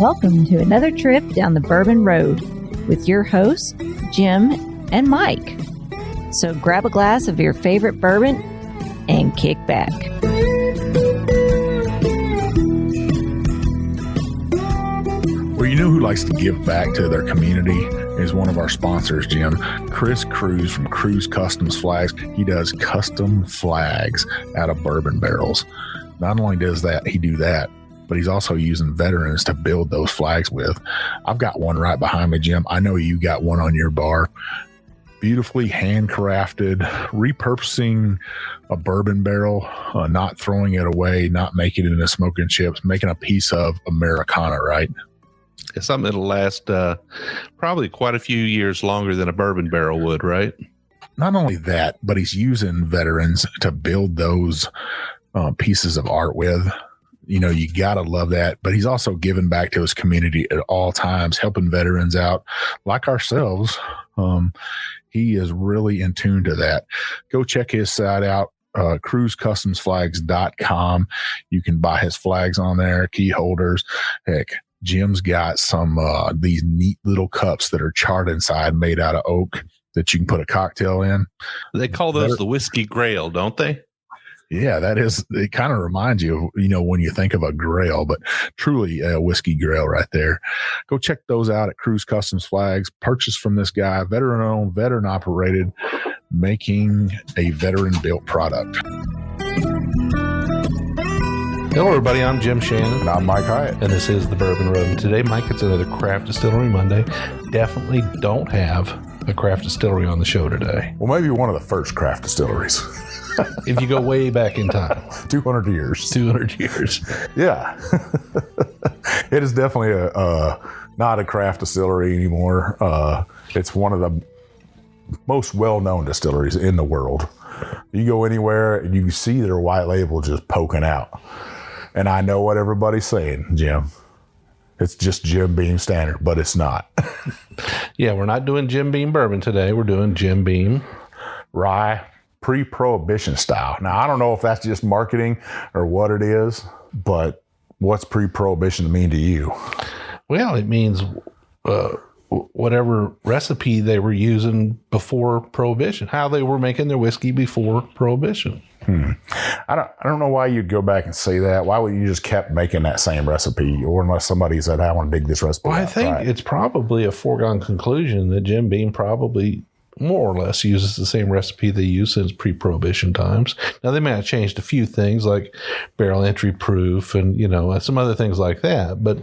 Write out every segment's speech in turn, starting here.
Welcome to another trip down the Bourbon Road with your hosts, Jim and Mike. So grab a glass of your favorite bourbon and kick back. Well, you know who likes to give back to their community is one of our sponsors, Jim. Chris Cruz from Cruz Customs Flags. He does custom flags out of bourbon barrels. Not only does he do that, but he's also using veterans to build those flags with. I've got one right behind me, Jim. I know you got one on your bar. Beautifully handcrafted, repurposing a bourbon barrel, not throwing it away, not making it into smoking chips, making a piece of Americana, right? It's something that'll last probably quite a few years longer than a bourbon barrel would, right? Not only that, but he's using veterans to build those pieces of art with. You know, you got to love that. But he's also giving back to his community at all times, helping veterans out like ourselves. He is really in tune to that. Go check his site out, cruzcustomsflags.com. You can buy his flags on there, key holders. Heck, Jim's got some these neat little cups that are charred inside, made out of oak, that you can put a cocktail in. They call those the whiskey grail, don't they? Yeah, that is. It kind of reminds you of, when you think of a grail, but truly a whiskey grail right there. Go check those out at Cruz Customs Flags. Purchase from this guy, veteran owned, veteran operated, making a veteran built product. Hello, everybody. I'm Jim Shannon. And I'm Mike Hyatt. And this is the Bourbon Road. And today, Mike, it's another Craft Distillery Monday. Definitely don't have a craft distillery on the show today. Well, maybe one of the first craft distilleries. If you go way back in time. 200 years. 200 years. Yeah. It is definitely not a craft distillery anymore. It's one of the most well-known distilleries in the world. You go anywhere and you see their white label just poking out. And I know what everybody's saying, Jim. It's just Jim Beam Standard, but it's not. Yeah, we're not doing Jim Beam bourbon today. We're doing Jim Beam rye pre-prohibition style. Now, I don't know if that's just marketing or what it is, but what's pre-prohibition mean to you? Well, it means whatever recipe they were using before Prohibition, how they were making their whiskey before Prohibition. I don't know why you'd go back and say that. Why would you just kept making that same recipe? Or unless somebody said, I want to dig this recipe Well, out. I think it's probably a foregone conclusion that Jim Beam probably more or less uses the same recipe they used since pre-prohibition times. Now, they may have changed a few things like barrel entry proof and, some other things like that. But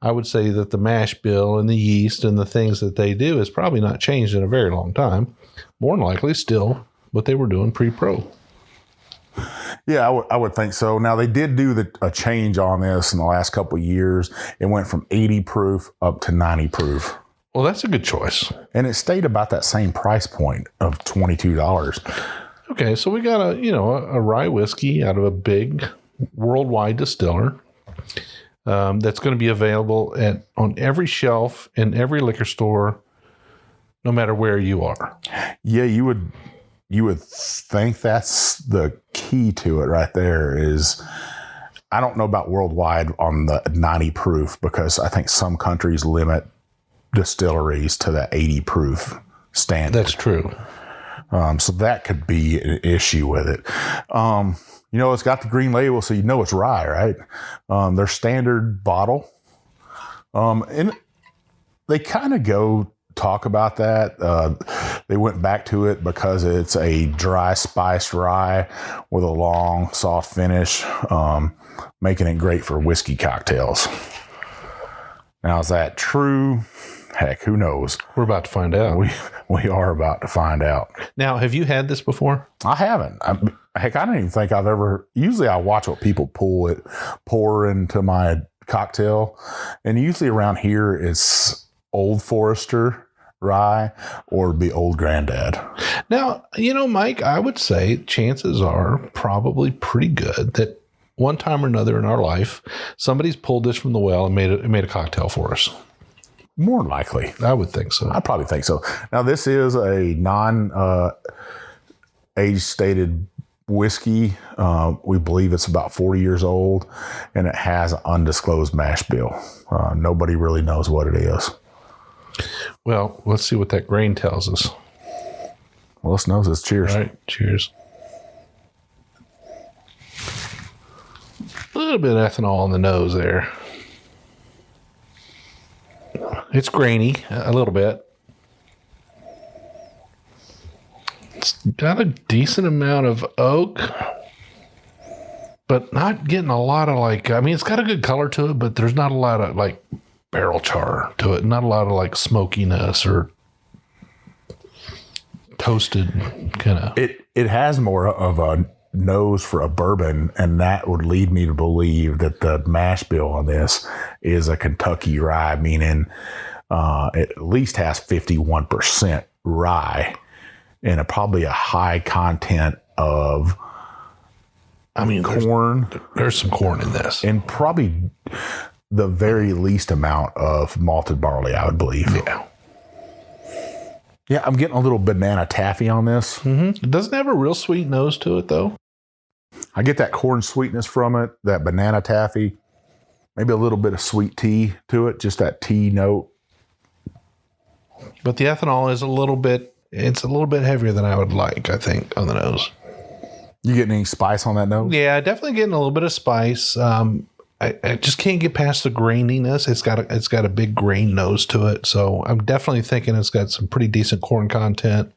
I would say that the mash bill and the yeast and the things that they do has probably not changed in a very long time. More than likely still what they were doing pre-pro. Yeah, I would think so. Now, they did do a change on this in the last couple of years. It went from 80 proof up to 90 proof. Well, that's a good choice. And it stayed about that same price point of $22. Okay, so we got a rye whiskey out of a big worldwide distiller that's going to be available on every shelf in every liquor store, no matter where you are. Yeah, you would think that's the key to it right there is, I don't know about worldwide on the 90 proof because I think some countries limit distilleries to the 80 proof standard. That's true. So that could be an issue with it. It's got the green label, so it's rye, right? Their standard bottle. And they kind of talk about that. They went back to it because it's a dry spiced rye with a long, soft finish, making it great for whiskey cocktails. Now, is that true? Heck, who knows? We're about to find out. We are about to find out. Now, have you had this before? I haven't. I don't even think I've ever. Usually I watch what people pour into my cocktail. And usually around here it's Old Forester rye or the Old Granddad. Now, Mike, I would say chances are probably pretty good that one time or another in our life, somebody's pulled this from the well and made a cocktail for us. More likely. I would think so. I probably think so. Now, this is a non-age stated whiskey. We believe it's about 40 years old, and it has an undisclosed mash bill. Nobody really knows what it is. Well, let's see what that grain tells us. Well, let's know this. Cheers. All right, cheers. A little bit of ethanol on the nose there. It's grainy, a little bit. It's got a decent amount of oak, but not getting a lot of it's got a good color to it, but there's not a lot of barrel char to it. Not a lot of smokiness or toasted kind of. It has more of a nose for a bourbon, and that would lead me to believe that the mash bill on this is a Kentucky rye, meaning it at least has 51% rye and probably a high content of corn. There's some corn in this, and probably the very least amount of malted barley, I would believe. Yeah, I'm getting a little banana taffy on this. Mm-hmm. It doesn't have a real sweet nose to it, though. I get that corn sweetness from it, that banana taffy, maybe a little bit of sweet tea to it, just that tea note. But the ethanol is a little bit heavier than I would like, I think, on the nose. You getting any spice on that nose? Yeah, definitely getting a little bit of spice. I just can't get past the graininess. It's got a big grain nose to it. So I'm definitely thinking it's got some pretty decent corn content.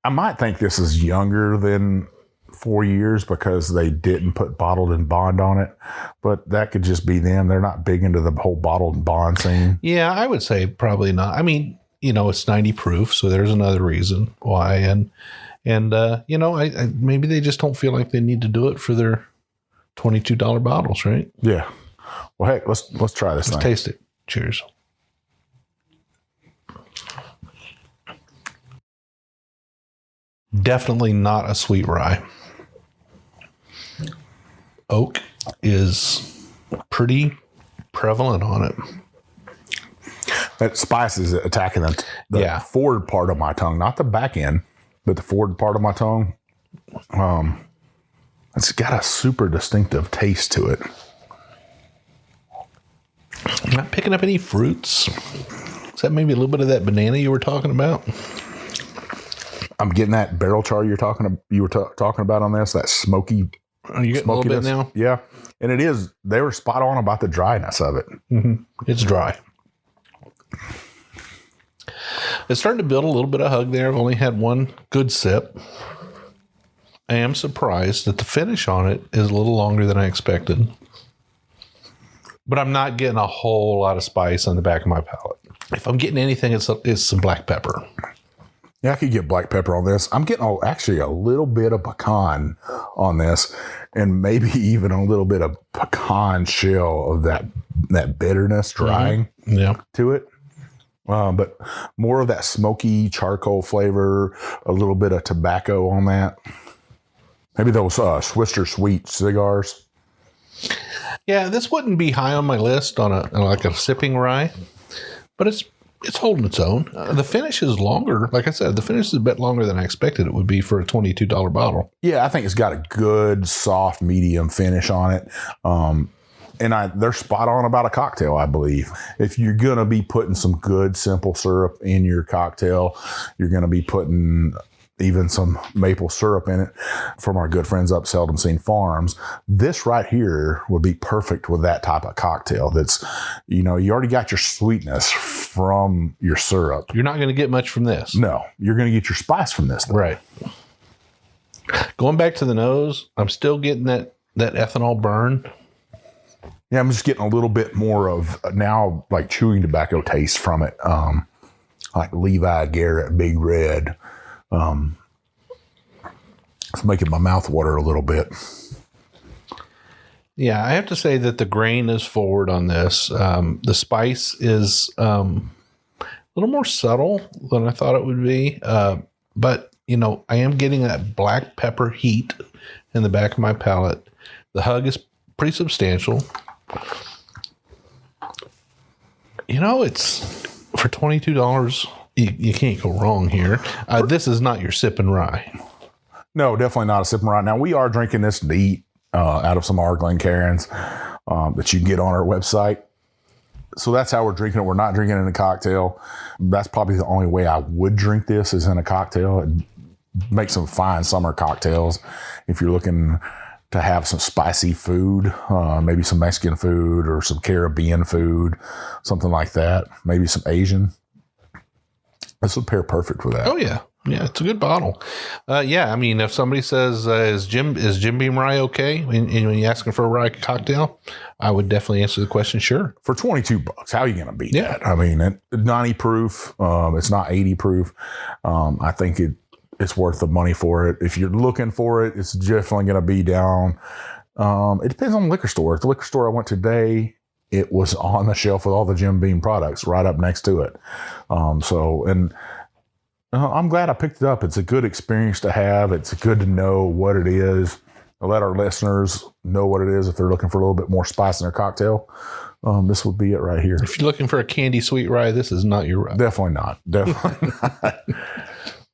I might think this is younger than 4 years because they didn't put bottled and bond on it, but that could just be them. They're not big into the whole bottled and bond scene. Yeah, I would say probably not. I mean, it's 90 proof, so there's another reason why. And I maybe they just don't feel like they need to do it for their $22 bottles, right? Yeah. Well, heck, let's try this. Let's taste it. Cheers. Definitely not a sweet rye. Oak is pretty prevalent on it. That spice is attacking the forward part of my tongue, not the back end, but the forward part of my tongue. It's got a super distinctive taste to it. I'm not picking up any fruits. Is that maybe a little bit of that banana you were talking about? I'm getting that barrel char you were talking about on this, that smoky. Are you getting a little bit now? Yeah. And it is, they were spot on about the dryness of it. Mm-hmm. It's dry. It's starting to build a little bit of hug there. I've only had one good sip. I am surprised that the finish on it is a little longer than I expected. But I'm not getting a whole lot of spice on the back of my palate. If I'm getting anything, it's some black pepper. Yeah, I could get black pepper on this. I'm getting actually a little bit of pecan on this, and maybe even a little bit of pecan shell of that bitterness drying to it. But more of that smoky charcoal flavor, a little bit of tobacco on that. Maybe those Swisher Sweet cigars. Yeah, this wouldn't be high on my list on a sipping rye, but it's holding its own. The finish is longer. Like I said, the finish is a bit longer than I expected it would be for a $22 bottle. Yeah, I think it's got a good, soft, medium finish on it. And they're spot on about a cocktail, I believe. If you're going to be putting some good, simple syrup in your cocktail, you're going to be putting even some maple syrup in it from our good friends up Seldom Seen Farms. This right here would be perfect with that type of cocktail. That's, you already got your sweetness from your syrup. You're not going to get much from this. No, you're going to get your spice from this, though. Right. Going back to the nose, I'm still getting that ethanol burn. Yeah, I'm just getting a little bit more of now like chewing tobacco taste from it. Like Levi Garrett, Big Red. It's making my mouth water a little bit. Yeah, I have to say that the grain is forward on this. The spice is a little more subtle than I thought it would be. But, I am getting that black pepper heat in the back of my palate. The hug is pretty substantial. It's for $22. You can't go wrong here. This is not your sip and rye. No, definitely not a sip and ride. Now, we are drinking this neat out of some of our Glencairns that you can get on our website. So that's how we're drinking it. We're not drinking it in a cocktail. That's probably the only way I would drink this is in a cocktail. It'd make some fine summer cocktails if you're looking to have some spicy food, maybe some Mexican food or some Caribbean food, something like that. Maybe some Asian. This would pair perfect with that. Oh, yeah. Yeah, it's a good bottle. Yeah, I mean, if somebody says, is Jim Beam rye okay? When you're asking for a rye cocktail, I would definitely answer the question, sure. For $22, how are you going to beat that? I mean, 90 proof, it's not 80 proof. I think it's worth the money for it. If you're looking for it, it's definitely going to be down. It depends on the liquor store. At the liquor store I went today, it was on the shelf with all the Jim Beam products right up next to it. I'm glad I picked it up. It's a good experience to have. It's good to know what it is. I'll let our listeners know what it is if they're looking for a little bit more spice in their cocktail. This would be it right here. If you're looking for a candy sweet rye, this is not your rye. Definitely not. Definitely not.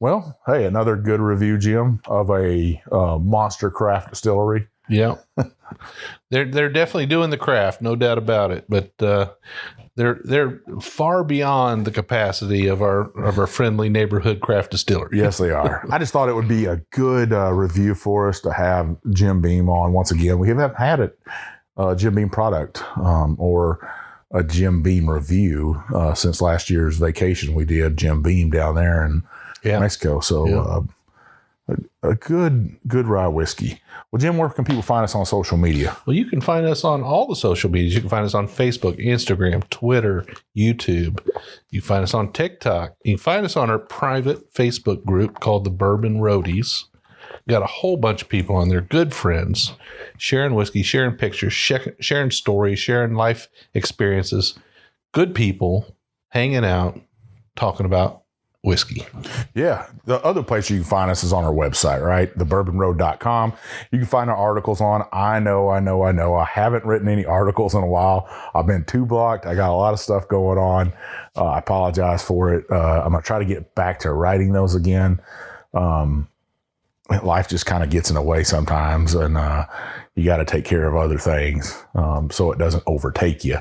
Well, hey, another good review, Jim, of a monster craft distillery. Yeah. They're definitely doing the craft, no doubt about it. But they're far beyond the capacity of our friendly neighborhood craft distillery. Yes, they are. I just thought it would be a good review for us to have Jim Beam on once again. We haven't had a Jim Beam product or a Jim Beam review since last year's vacation. We did Jim Beam down there in Mexico. So a good rye whiskey. Well, Jim, where can people find us on social media? Well, you can find us on all the social medias. You can find us on Facebook, Instagram, Twitter, YouTube. You can find us on TikTok. You can find us on our private Facebook group called the Bourbon Roadies. Got a whole bunch of people on there, good friends, sharing whiskey, sharing pictures, sharing stories, sharing life experiences. Good people hanging out, talking about whiskey. Yeah. The other place you can find us is on our website, right? thebourbonroad.com. You can find our articles on. I know. I haven't written any articles in a while. I've been too blocked. I got a lot of stuff going on. I apologize for it. I'm going to try to get back to writing those again. Life just kind of gets in the way sometimes, and you got to take care of other things so it doesn't overtake you.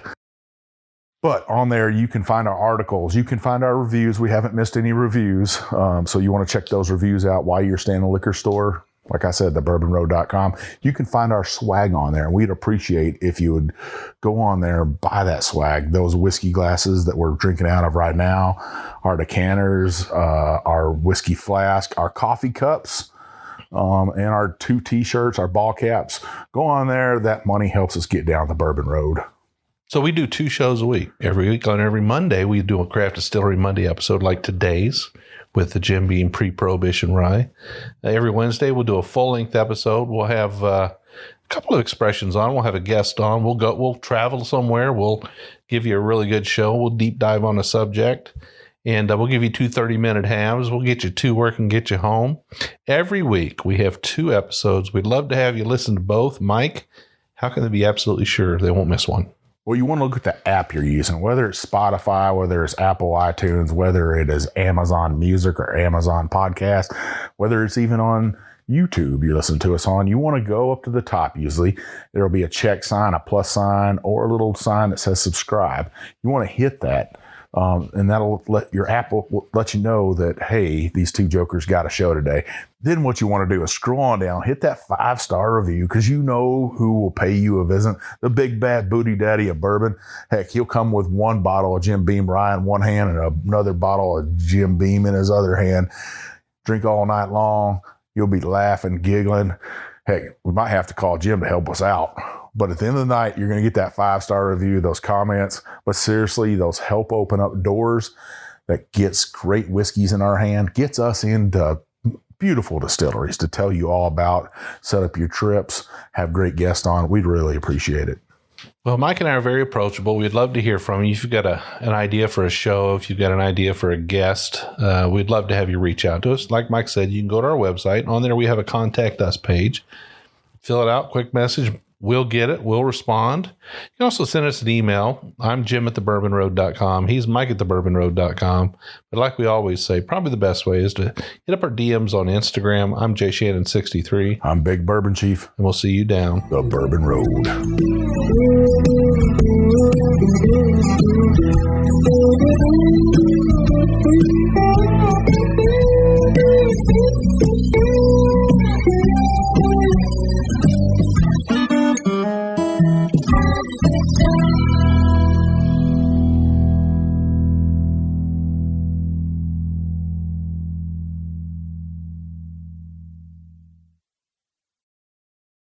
But on there, you can find our articles. You can find our reviews. We haven't missed any reviews. So you want to check those reviews out while you're staying in the liquor store. Like I said, thebourbonroad.com. You can find our swag on there. And we'd appreciate if you would go on there and buy that swag. Those whiskey glasses that we're drinking out of right now, our decanters, our whiskey flask, our coffee cups, and our 2 T-shirts, our ball caps. Go on there. That money helps us get down the Bourbon Road. So we do 2 shows a week. Every week on every Monday, we do a Craft Distillery Monday episode like today's with the Jim Beam Pre-Prohibition Rye. Every Wednesday, we'll do a full-length episode. We'll have a couple of expressions on. We'll have a guest on. We'll travel somewhere. We'll give you a really good show. We'll deep dive on a subject. And we'll give you 2 30-minute halves. We'll get you to work and get you home. Every week, we have 2 episodes. We'd love to have you listen to both. Mike, how can they be absolutely sure they won't miss one? Well, you want to look at the app you're using, whether it's Spotify, whether it's Apple iTunes, whether it is Amazon Music or Amazon Podcast, whether it's even on YouTube you listen to us on. You want to go up to the top. Usually there will be a check sign, a plus sign, or a little sign that says subscribe. You want to hit that. And that'll let your app will let you know that, hey, these 2 jokers got a show today. Then what you want to do is scroll on down, hit that 5-star review, because you know who will pay you a visit. The big bad booty daddy of bourbon. Heck, he'll come with 1 bottle of Jim Beam rye in one hand and another bottle of Jim Beam in his other hand. Drink all night long. You'll be laughing, giggling. Heck, we might have to call Jim to help us out. But at the end of the night, you're going to get that 5-star review, those comments. But seriously, those help open up doors that gets great whiskeys in our hand, gets us into beautiful distilleries to tell you all about, set up your trips, have great guests on. We'd really appreciate it. Well, Mike and I are very approachable. We'd love to hear from you. If you've got an idea for a show, if you've got an idea for a guest, we'd love to have you reach out to us. Like Mike said, you can go to our website. On there, we have a Contact Us page. Fill it out, quick message. we'll get it. We'll respond. You can also send us an email. I'm Jim at thebourbonroad.com. He's Mike at thebourbonroad.com. But like we always say, probably the best way is to hit up our DMs on Instagram. I'm JShannon63. I'm Big Bourbon Chief. And we'll see you down the Bourbon Road.